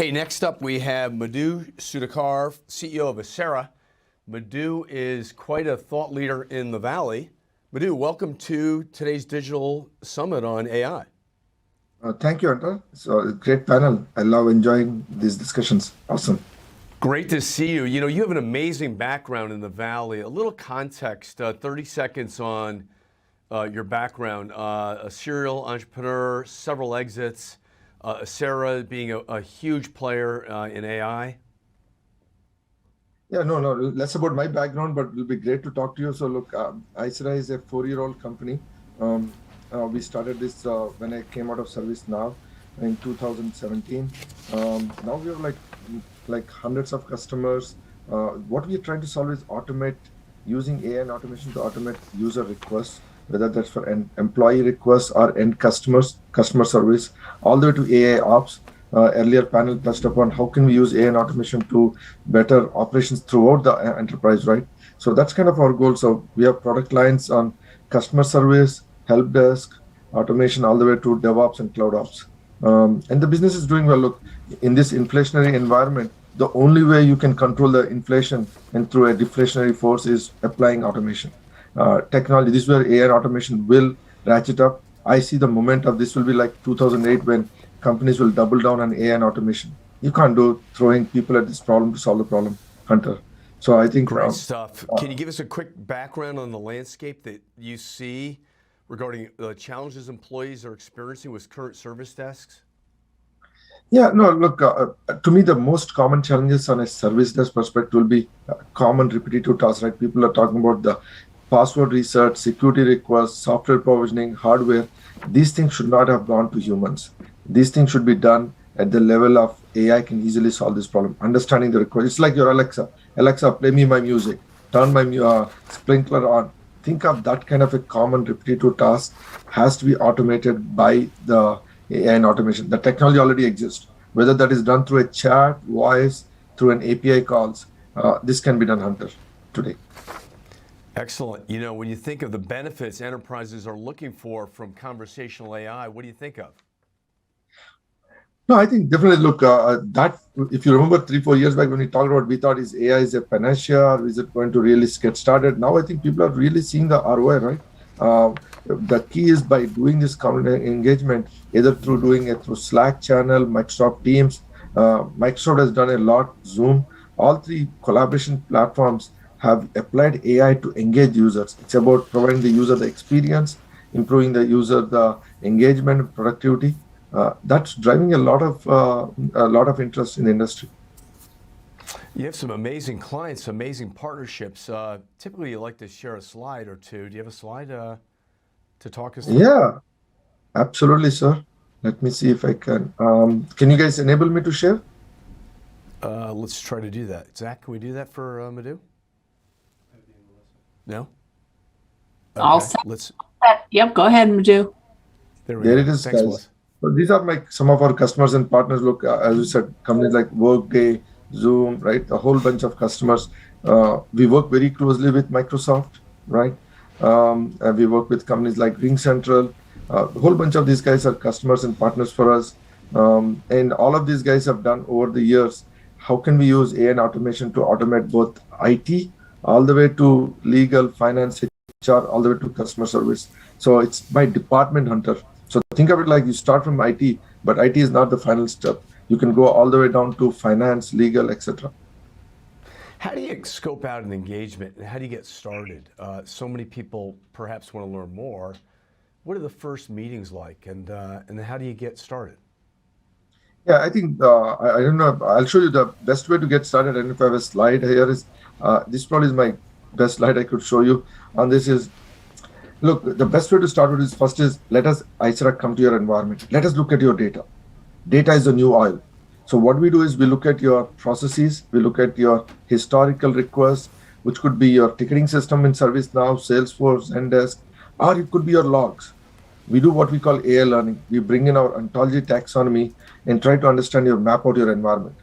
Hey, next up we have Muddu Sudhakar, CEO of Aisera. Muddu is quite a thought leader in the Valley. Muddu, welcome to today's digital summit on AI. Thank you, Hunter. It's a great panel. I love enjoying these discussions. Awesome. Great to see you. You know, you have an amazing background in the Valley. A little context, 30 seconds on your background. A serial entrepreneur, several exits, Aisera being a huge player in AI. Yeah, no, less about my background, but it'll be great to talk to you. So look, Aisera is a 4-year-old company. We started this when I came out of service now in 2017. Now we have like hundreds of customers. What we are trying to solve is automate using AI and automation to automate user requests, whether that's for an employee requests or end customers, customer service, all the way to AI ops. Earlier panel touched upon how can we use AI and automation to better operations throughout the enterprise, right? So that's kind of our goal. So we have product lines on customer service, help desk, automation, all the way to DevOps and cloud ops. And the business is doing well. Look, in this inflationary environment, the only way you can control the inflation and through a deflationary force is applying automation. Technology, this is where AI and automation will ratchet up. I see the moment of this will be like 2008 when companies will double down on AI and automation. You can't do throwing people at this problem to solve the problem, Hunter. So I think great stuff. Can you give us a quick background on the landscape that you see regarding the challenges employees are experiencing with current service desks? Yeah, no, look, to me, the most common challenges on a service desk perspective will be common repetitive tasks, right? People are talking about the password reset, security requests, software provisioning, hardware. These things should not have gone to humans. These things should be done at the level of AI can easily solve this problem. Understanding the request. It's like your Alexa. Alexa, play me my music. Turn my sprinkler on. Think of that kind of a common repetitive task has to be automated by the AI and automation. The technology already exists. Whether that is done through a chat, voice, through an API calls, this can be done, Hunter, today. Excellent. You know, when you think of the benefits enterprises are looking for from conversational AI, what do you think of? No, I think definitely look, that if you remember 3-4 years back when we talked about, we thought is AI is a panacea, or is it going to really get started? Now I think people are really seeing the ROI, right? The key is by doing this engagement, either through doing it through Slack channel, Microsoft Teams. Microsoft has done a lot, Zoom. All three collaboration platforms have applied AI to engage users. It's about providing the user the experience, improving the user the engagement and productivity. That's driving a lot of interest in the industry. You have some amazing clients, amazing partnerships. Typically, you like to share a slide or two. Do you have a slide to talk us through? Yeah, absolutely, sir. Let me see if I can. Can you guys enable me to share? Let's try to do that. Zach, can we do that for Muddu? No? Okay. I'll set. Yep, go ahead, Muddu. There it is, Thanks, guys. So these are some of our customers and partners. Look, as you said, companies like Workday, Zoom, right? A whole bunch of customers. We work very closely with Microsoft, right? And we work with companies like RingCentral. A whole bunch of these guys are customers and partners for us. And all of these guys have done over the years, how can we use AI and automation to automate both IT all the way to legal, finance, HR, all the way to customer service. So it's by department, Hunter. So think of it like you start from IT, but IT is not the final step. You can go all the way down to finance, legal, etc. How do you scope out an engagement and how do you get started? So many people perhaps want to learn more. What are the first meetings like and how do you get started? Yeah, I think, I don't know, I'll show you the best way to get started. And if I have a slide here is, this probably is my best slide I could show you on this is, look, the best way to start with is first is let us, Aisera, come to your environment. Let us look at your data. Data is the new oil. So what we do is we look at your processes, we look at your historical requests, which could be your ticketing system in ServiceNow, Salesforce, Zendesk, or it could be your logs. We do what we call AI learning. We bring in our ontology taxonomy and try to understand your map out your environment.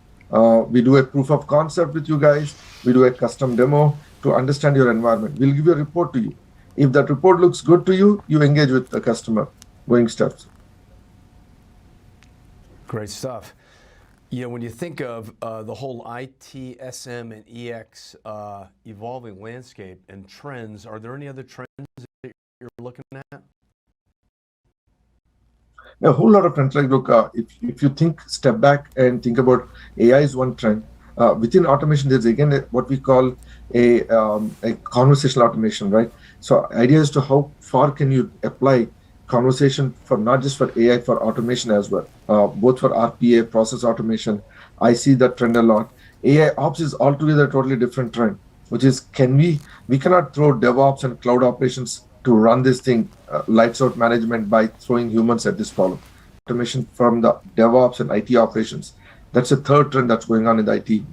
We do a proof of concept with you guys. We do a custom demo to understand your environment. We'll give you a report to you. If that report looks good to you, you engage with the customer going steps. Great stuff. You know, when you think of the whole ITSM and EX evolving landscape and trends, are there any other trends that you're looking at? A whole lot of trends. Like, look, if you think, step back and think about AI is one trend. Within automation, there's again what we call a conversational automation, right? So idea is to how far can you apply conversation for not just for AI, for automation as well, both for RPA, process automation. I see that trend a lot. AI ops is altogether a totally different trend, which is we cannot throw DevOps and cloud operations to run this thing, lights out management by throwing humans at this problem. Automation from the DevOps and IT operations. That's a third trend that's going on in the IT,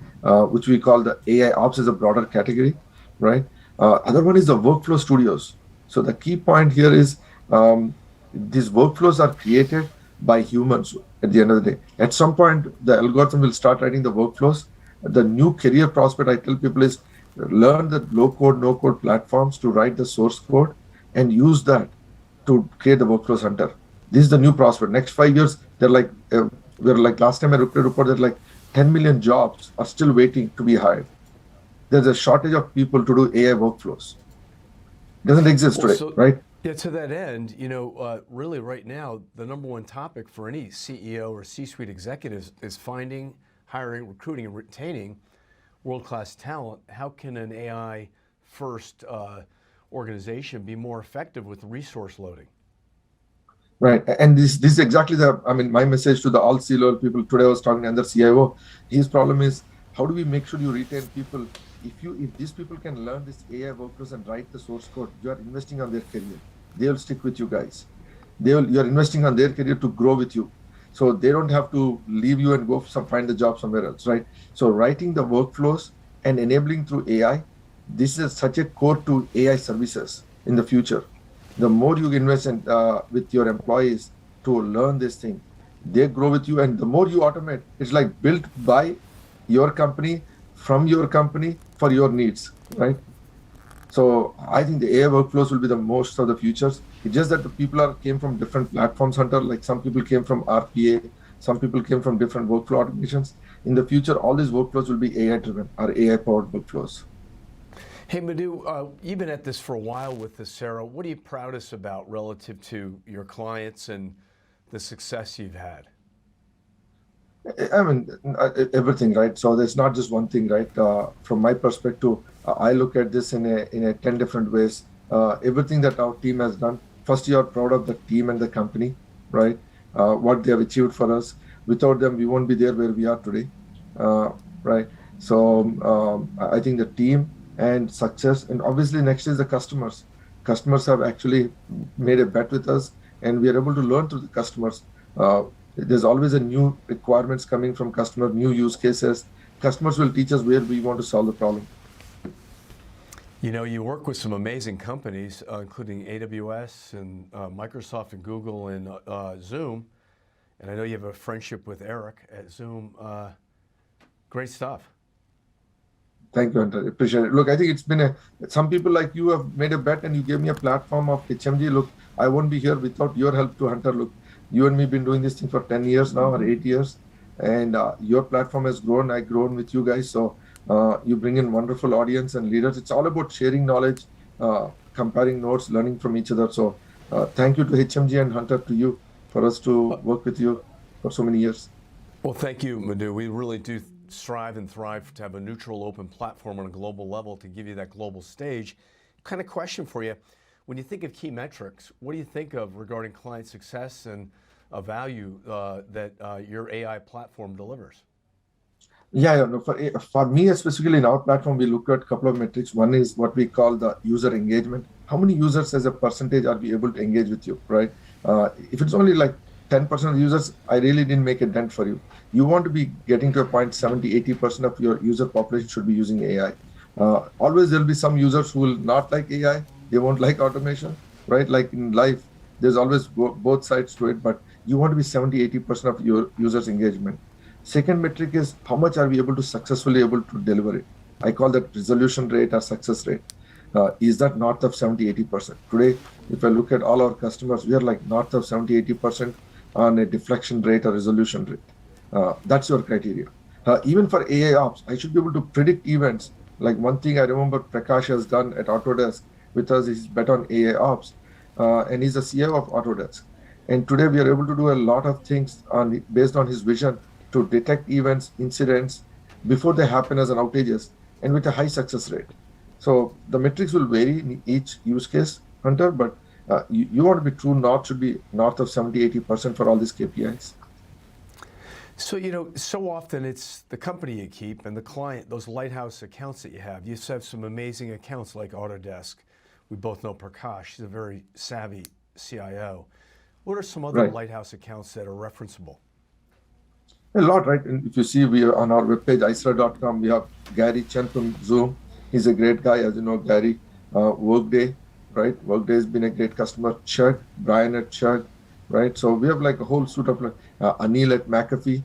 which we call the AI ops as a broader category, right? Other one is the workflow studios. So the key point here is these workflows are created by humans at the end of the day. At some point, the algorithm will start writing the workflows. The new career prospect I tell people is learn the low code, no code platforms to write the source code and use that to create the workflows hunter. This is the new prospect. Next 5 years, they're like, we're like last time I looked at a report that like 10 million jobs are still waiting to be hired. There's a shortage of people to do AI workflows. It doesn't exist today, right? Yeah, to that end, you know, really right now, the number one topic for any CEO or C-suite executives is finding, hiring, recruiting, and retaining world-class talent. How can an AI-first organization be more effective with resource loading? Right, and this is exactly my message to the all C-level people. Today I was talking to another CIO. His problem is, how do we make sure you retain people? If these people can learn this AI workflows and write the source code, you are investing on their career. They will stick with you guys. You are investing on their career to grow with you. So they don't have to leave you and go find the job somewhere else, right? So writing the workflows and enabling through AI, this is such a core to AI services in the future. The more you invest in, with your employees to learn this thing, they grow with you. And the more you automate, it's like built by your company, from your company, for your needs, right? So I think the AI workflows will be the most of the futures. It's just that the people came from different platforms, Hunter. Like some people came from RPA, some people came from different workflow automations. In the future, all these workflows will be AI-driven or AI-powered workflows. Hey, Muddu, you've been at this for a while with Aisera. What are you proudest about relative to your clients and the success you've had? I mean, everything, right? So there's not just one thing, right? From my perspective, I look at this in a 10 different ways. Everything that our team has done. First, you are proud of the team and the company, right? What they have achieved for us. Without them, we won't be there where we are today, right? So I think the team and success, and obviously next is the customers. Customers have actually made a bet with us, and we are able to learn through the customers. There's always a new requirements coming from customers, new use cases. Customers will teach us where we want to solve the problem. You know, you work with some amazing companies, including AWS and Microsoft and Google and Zoom. And I know you have a friendship with Eric at Zoom. Great stuff. Thank you, Hunter. Appreciate it. Look, I think it's been some people like you have made a bet and you gave me a platform of HMG. Look, I won't be here without your help to Hunter. Look, you and me been doing this thing for 10 years now or 8 years. And your platform has grown. I've grown with you guys. So you bring in wonderful audience and leaders. It's all about sharing knowledge, comparing notes, learning from each other. So thank you to HMG and Hunter, to you, for us to work with you for so many years. Well, thank you, Muddu. We really do strive and thrive to have a neutral, open platform on a global level to give you that global stage. Kind of question for you. When you think of key metrics, what do you think of regarding client success and value that your AI platform delivers? Yeah, no, for me specifically in our platform, we look at a couple of metrics. One is what we call the user engagement. How many users as a percentage are we able to engage with you, right? If it's only like 10% of users, I really didn't make a dent for you. You want to be getting to a point 70, 80% of your user population should be using AI. Always there'll be some users who will not like AI. They won't like automation, right? Like in life, there's always both sides to it, but you want to be 70, 80% of your users' engagement. Second metric is how much are we able to successfully able to deliver it? I call that resolution rate or success rate. Is that north of 70, 80%? Today, if I look at all our customers, we are like north of 70, 80% on a deflection rate or resolution rate. That's your criteria. Even for AI ops, I should be able to predict events. Like one thing I remember Prakash has done at Autodesk with us is bet on AI ops, and he's a CIO of Autodesk. And today we are able to do a lot of things based on his vision to detect events, incidents before they happen as an outages, and with a high success rate. So the metrics will vary in each use case, Hunter, but you want to be true north should be north of 70-80% for all these KPIs. So, so often it's the company you keep and the client, those lighthouse accounts that you have. You have some amazing accounts like Autodesk. We both know Prakash. He's a very savvy CIO. What are some other lighthouse accounts that are referenceable? A lot, right? And if you see, we are on our webpage, Aisera.com, we have Gary Chen from Zoom. He's a great guy, as you know, Gary. Workday, right? Workday has been a great customer. Chug, Brian at Chug, right? So we have like a whole suite of Anil at McAfee.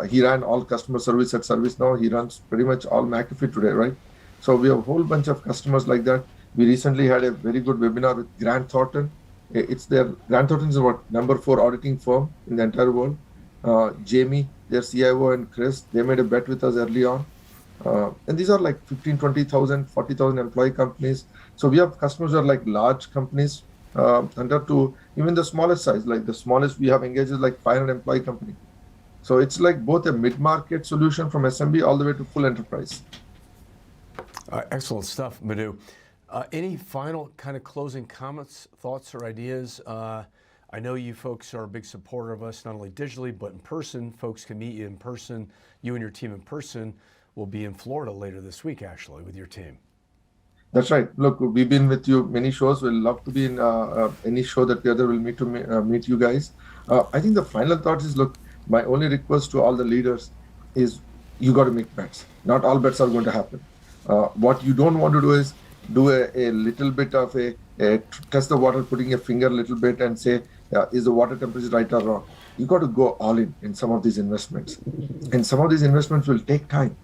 He ran all customer service at ServiceNow. He runs pretty much all McAfee today, right? So we have a whole bunch of customers like that. We recently had a very good webinar with Grant Thornton. Grant Thornton is about #4 auditing firm in the entire world. Jamie, their CIO, and Chris, they made a bet with us early on. And these are like 15, 20,000, 40,000 employee companies. So we have customers that are like large companies, under to even the smallest size, like the smallest we have engaged is like 500 employee company. So it's like both a mid-market solution from SMB all the way to full enterprise. Excellent stuff, Muddu. Any final kind of closing comments, thoughts, or ideas? I know you folks are a big supporter of us, not only digitally, but in person. Folks can meet you in person. You and your team in person will be in Florida later this week, actually, with your team. That's right. Look, we've been with you many shows. We'll love to be in any show that the other will meet you guys. I think the final thought is, look, my only request to all the leaders is you got to make bets. Not all bets are going to happen. What you don't want to do is do a little bit of a test the water, putting a finger a little bit and say, is the water temperature right or wrong? You got to go all in some of these investments. And some of these investments will take time.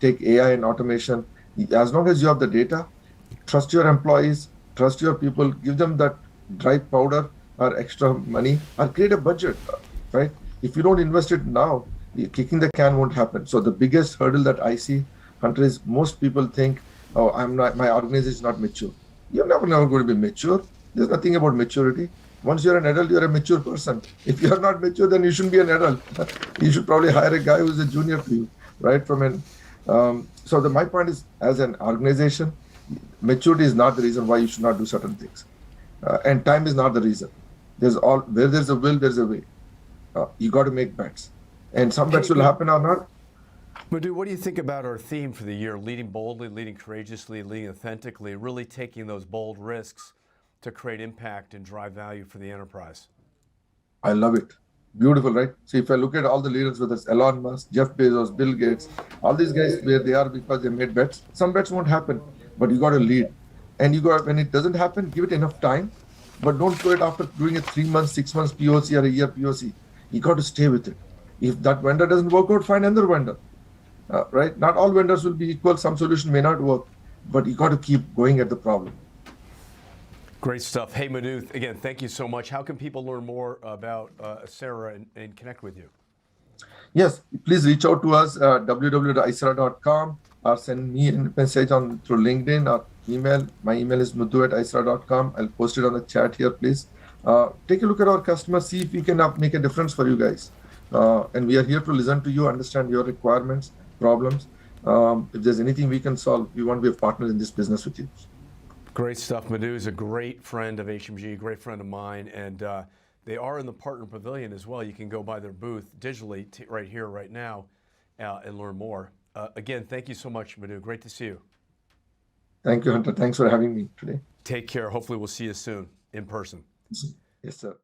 Take AI and automation. As long as you have the data, trust your employees, trust your people, give them that dry powder or extra money, or create a budget, right? If you don't invest it now, kicking the can won't happen. So the biggest hurdle that I see, Hunter, is most people think, oh, my organization is not mature. You're never going to be mature. There's nothing about maturity. Once you're an adult, you're a mature person. If you're not mature, then you shouldn't be an adult. You should probably hire a guy who's a junior to you, right? My point is, as an organization, maturity is not the reason why you should not do certain things. And time is not the reason. Where there's a will, there's a way. You got to make bets. And some bets will happen or not. Muddu, what do you think about our theme for the year? Leading boldly, leading courageously, leading authentically, really taking those bold risks to create impact and drive value for the enterprise. I love it. Beautiful, right? So if I look at all the leaders, whether it's Elon Musk, Jeff Bezos, Bill Gates, all these guys, where they are because they made bets. Some bets won't happen, but you got to lead. And when it doesn't happen, give it enough time, but don't do it after doing a 3 months, 6 months POC or a year POC. You got to stay with it. If that vendor doesn't work out, find another vendor, right? Not all vendors will be equal. Some solution may not work, but you got to keep going at the problem. Great stuff. Hey, Muddu, again, thank you so much. How can people learn more about Aisera and connect with you? Yes, please reach out to us at www.aisera.com or send me a message through LinkedIn or email. My email is muddu@aisera.com. I'll post it on the chat here, please. Take a look at our customers, see if we can make a difference for you guys. And we are here to listen to you, understand your requirements, problems. If there's anything we can solve, we want to be a partner in this business with you. Great stuff. Muddu is a great friend of HMG, a great friend of mine, and they are in the partner pavilion as well. You can go by their booth digitally right here, right now, and learn more. Again, thank you so much, Muddu. Great to see you. Thank you, Hunter. Thanks for having me today. Take care. Hopefully we'll see you soon in person. Yes, sir.